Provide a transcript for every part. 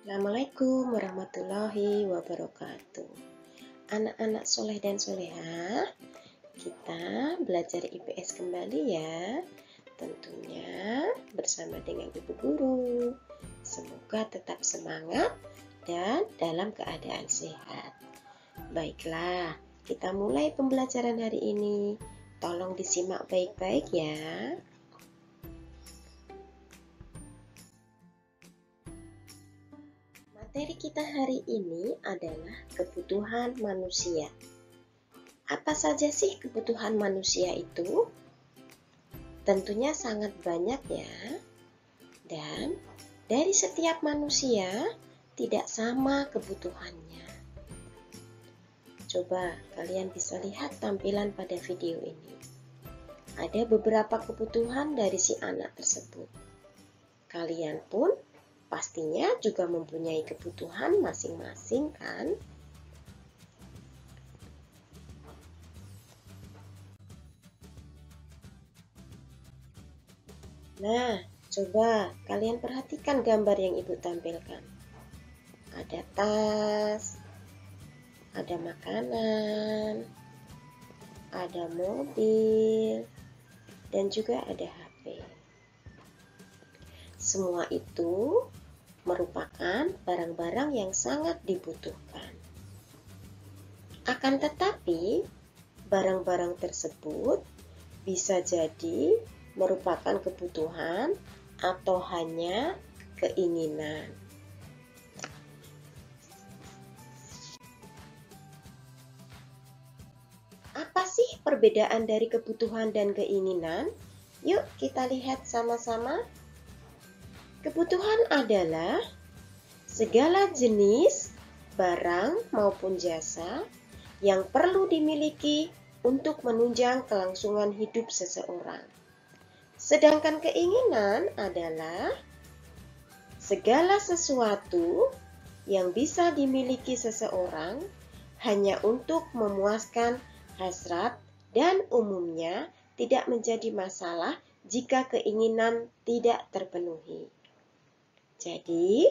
Assalamualaikum warahmatullahi wabarakatuh. Anak-anak soleh dan solehah, kita belajar IPS kembali ya. Tentunya bersama dengan Ibu Guru. Semoga tetap semangat dan dalam keadaan sehat. Baiklah, kita mulai pembelajaran hari ini. Tolong disimak baik-baik ya. Materi kita hari ini adalah kebutuhan manusia. Apa saja sih kebutuhan manusia itu? Tentunya sangat banyak ya. Dan dari setiap manusia tidak sama kebutuhannya. Coba kalian bisa lihat tampilan pada video ini. Ada beberapa kebutuhan dari si anak tersebut. Kalian pun pastinya juga mempunyai kebutuhan masing-masing kan? Nah, coba kalian perhatikan gambar yang Ibu tampilkan. Ada tas, ada makanan, ada mobil, dan juga ada HP. Semua itu merupakan barang-barang yang sangat dibutuhkan. Akan tetapi, barang-barang tersebut bisa jadi merupakan kebutuhan atau hanya keinginan. Apa sih perbedaan dari kebutuhan dan keinginan? Yuk kita lihat sama-sama. Kebutuhan adalah segala jenis barang maupun jasa yang perlu dimiliki untuk menunjang kelangsungan hidup seseorang. Sedangkan keinginan adalah segala sesuatu yang bisa dimiliki seseorang hanya untuk memuaskan hasrat dan umumnya tidak menjadi masalah jika keinginan tidak terpenuhi. Jadi,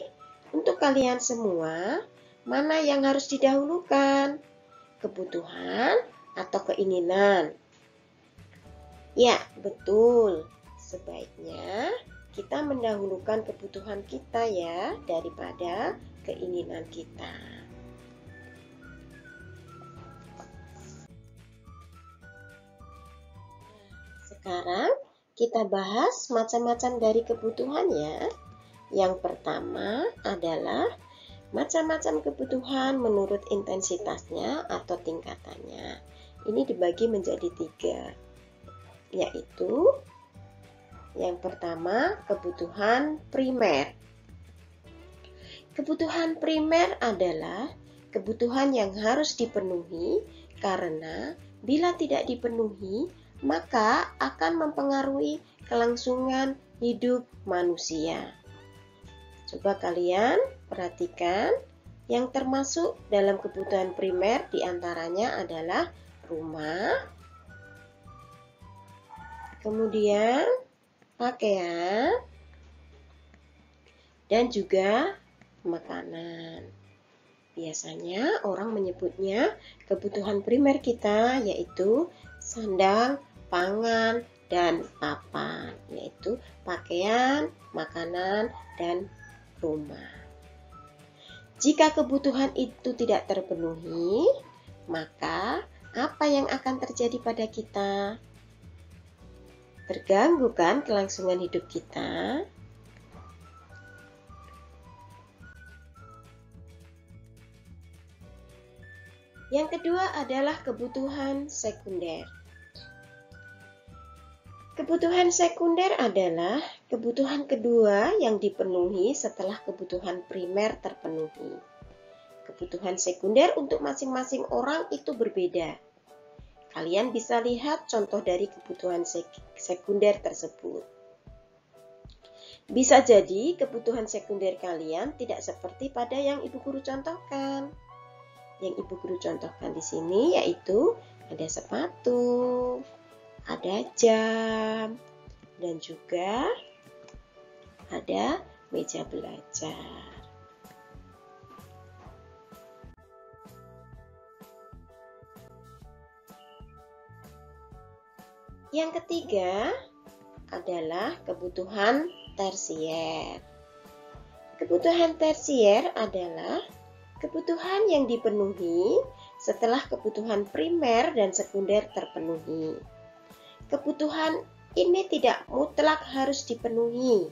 untuk kalian semua, mana yang harus didahulukan? Kebutuhan atau keinginan? Ya, betul. Sebaiknya kita mendahulukan kebutuhan kita ya daripada keinginan kita. Sekarang kita bahas macam-macam dari kebutuhan ya. Yang pertama adalah macam-macam kebutuhan menurut intensitasnya atau tingkatannya. Ini dibagi menjadi 3, yaitu yang pertama kebutuhan primer. Kebutuhan primer adalah kebutuhan yang harus dipenuhi karena bila tidak dipenuhi maka akan mempengaruhi kelangsungan hidup manusia. Coba kalian perhatikan yang termasuk dalam kebutuhan primer diantaranya adalah rumah, kemudian pakaian, dan juga makanan. Biasanya orang menyebutnya kebutuhan primer kita yaitu sandang, pangan, dan papan, yaitu pakaian, makanan, dan rumah. Jika kebutuhan itu tidak terpenuhi, maka apa yang akan terjadi pada kita? Terganggu kan kelangsungan hidup kita? Yang kedua adalah kebutuhan sekunder. Kebutuhan sekunder adalah kebutuhan kedua yang dipenuhi setelah kebutuhan primer terpenuhi. Kebutuhan sekunder untuk masing-masing orang itu berbeda. Kalian bisa lihat contoh dari kebutuhan sekunder tersebut. Bisa jadi kebutuhan sekunder kalian tidak seperti pada yang Ibu Guru contohkan. Yang Ibu Guru contohkan di sini yaitu ada sepatu, ada jam, dan juga ada meja belajar. Yang ketiga adalah kebutuhan tersier. Kebutuhan tersier adalah kebutuhan yang dipenuhi setelah kebutuhan primer dan sekunder terpenuhi. Kebutuhan ini tidak mutlak harus dipenuhi,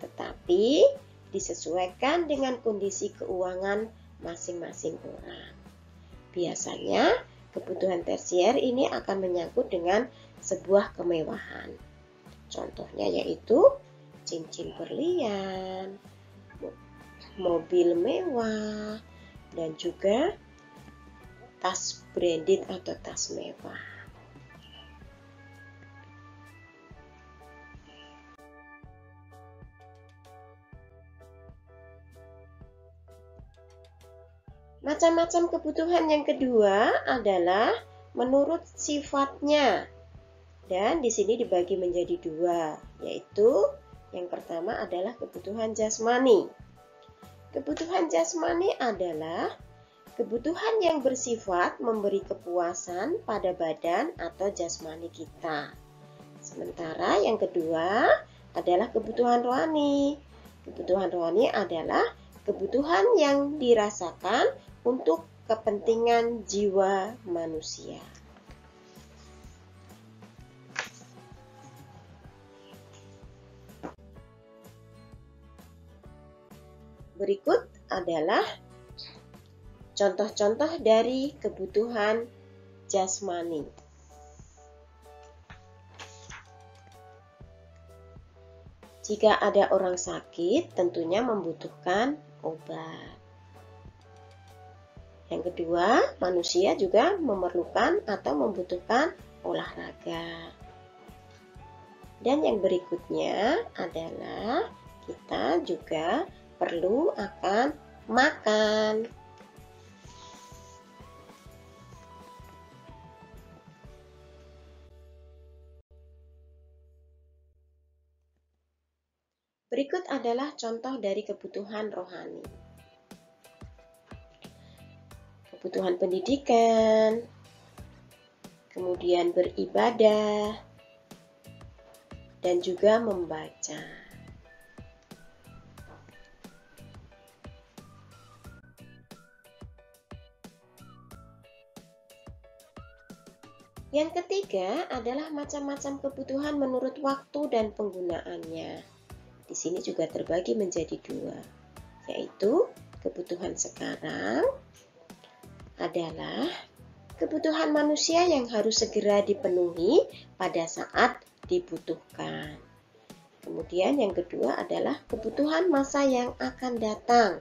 tetapi disesuaikan dengan kondisi keuangan masing-masing orang. Biasanya, kebutuhan tersier ini akan menyangkut dengan sebuah kemewahan. Contohnya yaitu cincin berlian, mobil mewah, dan juga tas branded atau tas mewah. Macam-macam kebutuhan yang kedua adalah menurut sifatnya. Dan di sini dibagi menjadi dua, yaitu yang pertama adalah kebutuhan jasmani. Kebutuhan jasmani adalah kebutuhan yang bersifat memberi kepuasan pada badan atau jasmani kita. Sementara yang kedua adalah kebutuhan rohani. Kebutuhan rohani adalah kebutuhan yang dirasakan untuk kepentingan jiwa manusia. Berikut adalah contoh-contoh dari kebutuhan jasmani. Jika ada orang sakit, tentunya membutuhkan obat. Yang kedua, manusia juga memerlukan atau membutuhkan olahraga. Dan yang berikutnya adalah kita juga perlu akan makan. Berikut adalah contoh dari kebutuhan rohani. Kebutuhan pendidikan, kemudian beribadah, dan juga membaca. Yang ketiga adalah macam-macam kebutuhan menurut waktu dan penggunaannya. Di sini juga terbagi menjadi dua, yaitu kebutuhan sekarang adalah kebutuhan manusia yang harus segera dipenuhi pada saat dibutuhkan. Kemudian yang kedua adalah kebutuhan masa yang akan datang.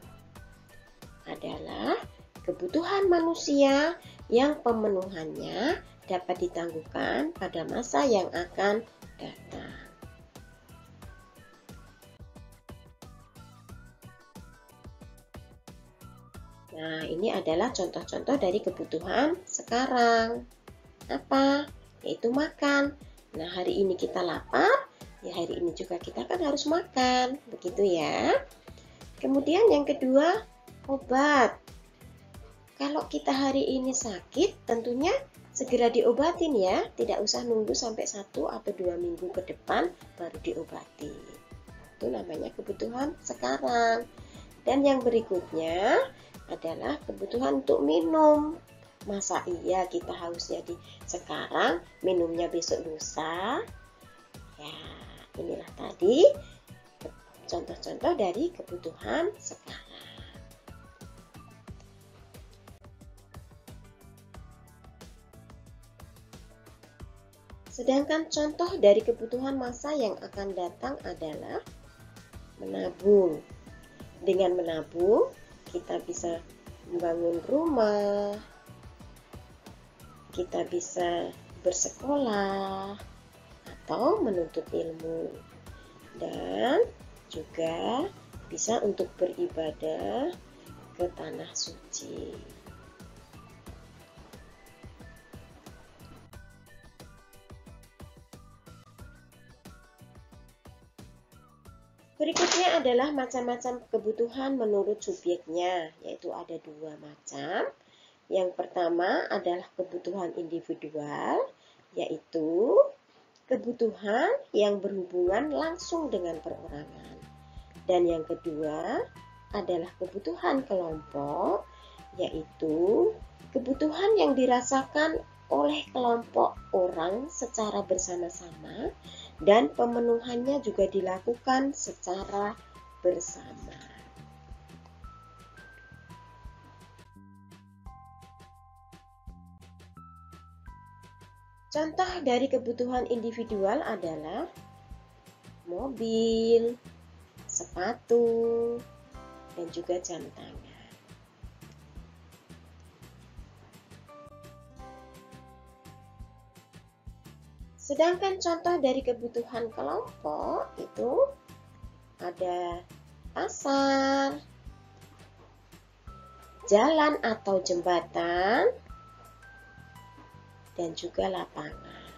Adalah kebutuhan manusia yang pemenuhannya dapat ditangguhkan pada masa yang akan datang. Nah, ini adalah contoh-contoh dari kebutuhan sekarang. Apa? Yaitu makan. Nah, hari ini kita lapar, ya hari ini juga kita kan harus makan. Begitu ya. Kemudian yang kedua, obat. Kalau kita hari ini sakit, tentunya segera diobatin ya. Tidak usah nunggu sampai 1 atau 2 minggu ke depan baru diobati. Itu namanya kebutuhan sekarang. Dan yang berikutnya adalah kebutuhan untuk minum. Masa iya kita hausnya di sekarang, minumnya besok lusa? Ya, inilah tadi contoh-contoh dari kebutuhan sekarang. Sedangkan contoh dari kebutuhan masa yang akan datang adalah menabung. Dengan menabung, kita bisa membangun rumah, kita bisa bersekolah, atau menuntut ilmu. Dan juga bisa untuk beribadah ke tanah suci. Berikutnya adalah macam-macam kebutuhan menurut subjeknya, yaitu ada 2 macam. Yang pertama adalah kebutuhan individual, yaitu kebutuhan yang berhubungan langsung dengan perorangan. Dan yang kedua adalah kebutuhan kelompok, yaitu kebutuhan yang dirasakan oleh kelompok orang secara bersama-sama dan pemenuhannya juga dilakukan secara bersama. Contoh dari kebutuhan individual adalah mobil, sepatu, dan juga jam tangan. Sedangkan contoh dari kebutuhan kelompok itu ada pasar, jalan atau jembatan, dan juga lapangan.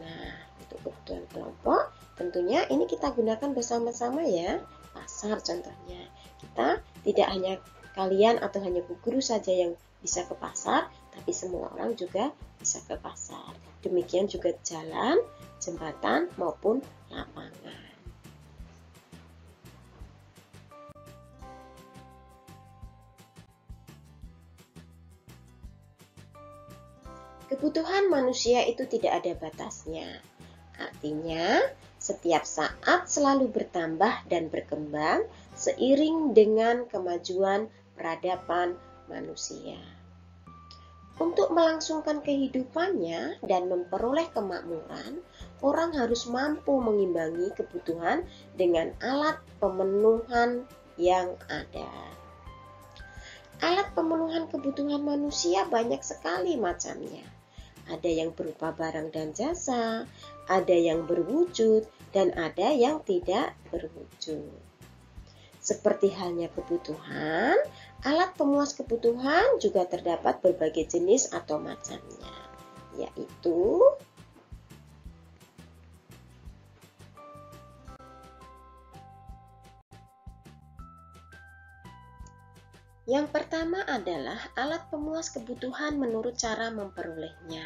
Nah, untuk kebutuhan kelompok, tentunya ini kita gunakan bersama-sama ya. Pasar contohnya. Kita tidak hanya kalian atau hanya bu guru saja yang bisa ke pasar, tapi semua orang juga bisa ke pasar. Demikian juga jalan, jembatan, maupun lapangan. Kebutuhan manusia itu tidak ada batasnya. Artinya, setiap saat selalu bertambah dan berkembang seiring dengan kemajuan peradaban manusia. Untuk melangsungkan kehidupannya dan memperoleh kemakmuran, orang harus mampu mengimbangi kebutuhan dengan alat pemenuhan yang ada. Alat pemenuhan kebutuhan manusia banyak sekali macamnya. Ada yang berupa barang dan jasa, ada yang berwujud, dan ada yang tidak berwujud. Seperti halnya kebutuhan, alat pemuas kebutuhan juga terdapat berbagai jenis atau macamnya, yaitu yang pertama adalah alat pemuas kebutuhan menurut cara memperolehnya.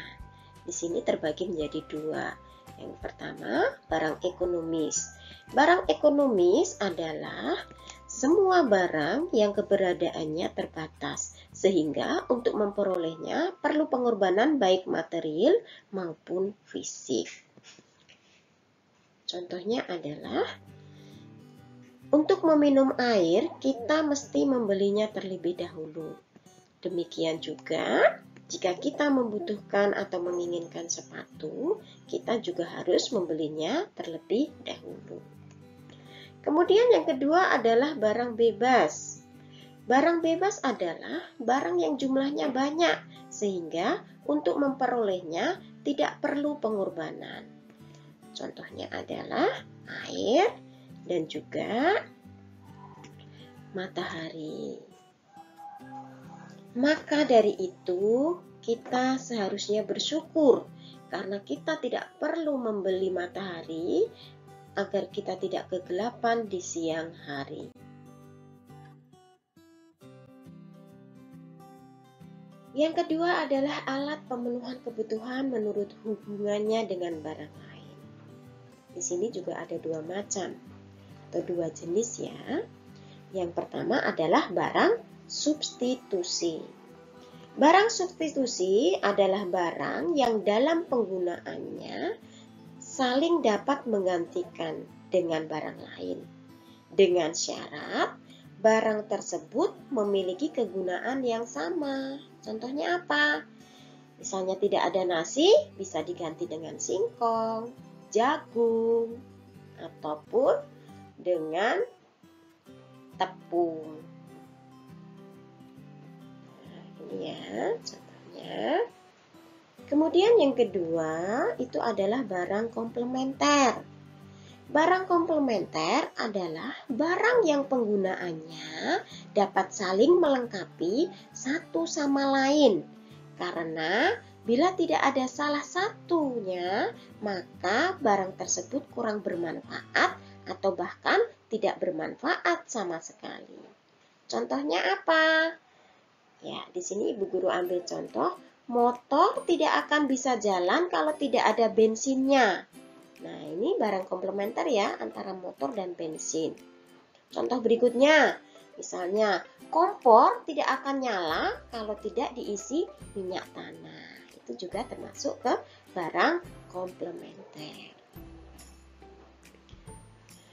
Di sini terbagi menjadi dua. Yang pertama, barang ekonomis. Barang ekonomis adalah semua barang yang keberadaannya terbatas, sehingga untuk memperolehnya perlu pengorbanan baik material maupun fisik. Contohnya adalah untuk meminum air, kita mesti membelinya terlebih dahulu. Demikian juga, jika kita membutuhkan atau menginginkan sepatu, kita juga harus membelinya terlebih dahulu. Kemudian yang kedua adalah barang bebas. Barang bebas adalah barang yang jumlahnya banyak, sehingga untuk memperolehnya tidak perlu pengorbanan. Contohnya adalah air dan juga matahari. Maka dari itu, kita seharusnya bersyukur karena kita tidak perlu membeli matahari agar kita tidak kegelapan di siang hari. Yang kedua adalah alat pemenuhan kebutuhan menurut hubungannya dengan barang lain. Di sini juga ada dua macam atau dua jenis ya. Yang pertama adalah barang substitusi. Barang substitusi adalah barang yang dalam penggunaannya saling dapat menggantikan dengan barang lain. Dengan syarat barang tersebut memiliki kegunaan yang sama. Contohnya apa? Misalnya tidak ada nasi, bisa diganti dengan singkong, jagung, ataupun dengan tepung. Nah, ini ya contohnya. Kemudian yang kedua itu adalah barang komplementer. Barang komplementer adalah barang yang penggunaannya dapat saling melengkapi satu sama lain. Karena bila tidak ada salah satunya, maka barang tersebut kurang bermanfaat atau bahkan tidak bermanfaat sama sekali. Contohnya apa? Ya, di sini Ibu Guru ambil contoh motor tidak akan bisa jalan kalau tidak ada bensinnya. Nah, ini barang komplementer ya antara motor dan bensin. Contoh berikutnya, misalnya kompor tidak akan nyala kalau tidak diisi minyak tanah. Itu juga termasuk ke barang komplementer.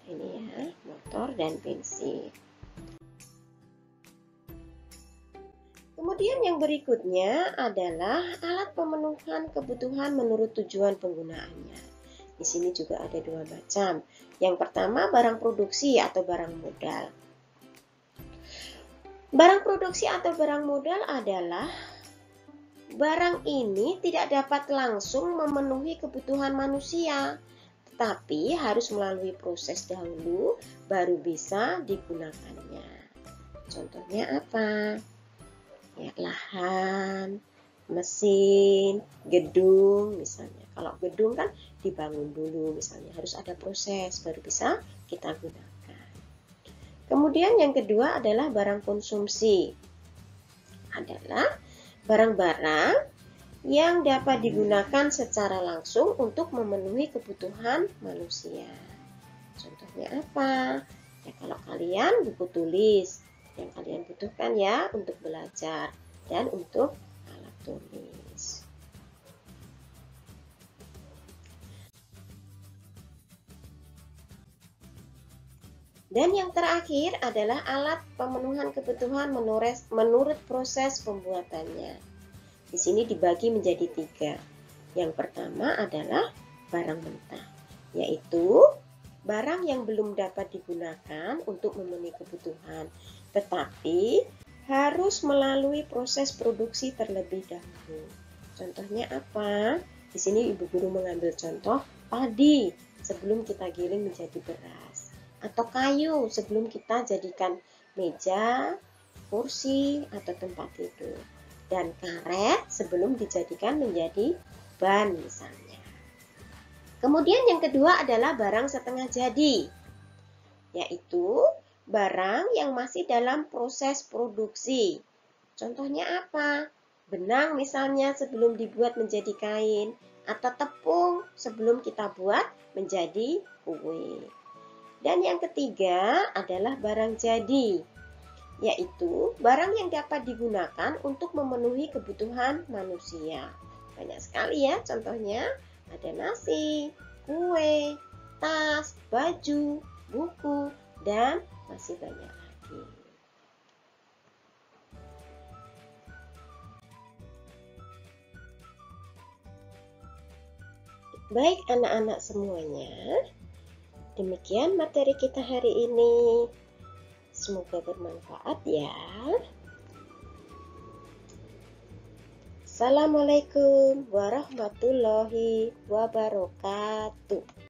Ini ya, motor dan bensin. Kemudian yang berikutnya adalah alat pemenuhan kebutuhan menurut tujuan penggunaannya. Di sini juga ada dua macam. Yang pertama, barang produksi atau barang modal. Barang produksi atau barang modal adalah barang ini tidak dapat langsung memenuhi kebutuhan manusia, tetapi harus melalui proses dahulu baru bisa digunakannya. Contohnya apa? Ya, lahan, mesin, gedung misalnya. Kalau gedung kan dibangun dulu misalnya, harus ada proses baru bisa kita gunakan. Kemudian yang kedua adalah barang konsumsi. Adalah barang-barang yang dapat digunakan secara langsung untuk memenuhi kebutuhan manusia. Contohnya apa? Ya, kalau kalian buku tulis yang kalian butuhkan ya untuk belajar dan untuk alat tulis. Dan yang terakhir adalah alat pemenuhan kebutuhan menurut proses pembuatannya. Di sini dibagi menjadi 3. Yang pertama adalah barang mentah, yaitu barang yang belum dapat digunakan untuk memenuhi kebutuhan, tetapi harus melalui proses produksi terlebih dahulu. Contohnya apa? Di sini Ibu Guru mengambil contoh padi sebelum kita giling menjadi beras, atau kayu sebelum kita jadikan meja, kursi, atau tempat tidur, dan karet sebelum dijadikan menjadi ban misalnya. Kemudian yang kedua adalah barang setengah jadi, yaitu barang yang masih dalam proses produksi. Contohnya apa? Benang misalnya sebelum dibuat menjadi kain, atau tepung sebelum kita buat menjadi kue. Dan yang ketiga adalah barang jadi, yaitu barang yang dapat digunakan untuk memenuhi kebutuhan manusia. Banyak sekali ya contohnya, ada nasi, kue, tas, baju, buku, dan masih banyak lagi. Baik anak-anak semuanya, demikian materi kita hari ini. Semoga bermanfaat ya. Assalamualaikum warahmatullahi wabarakatuh.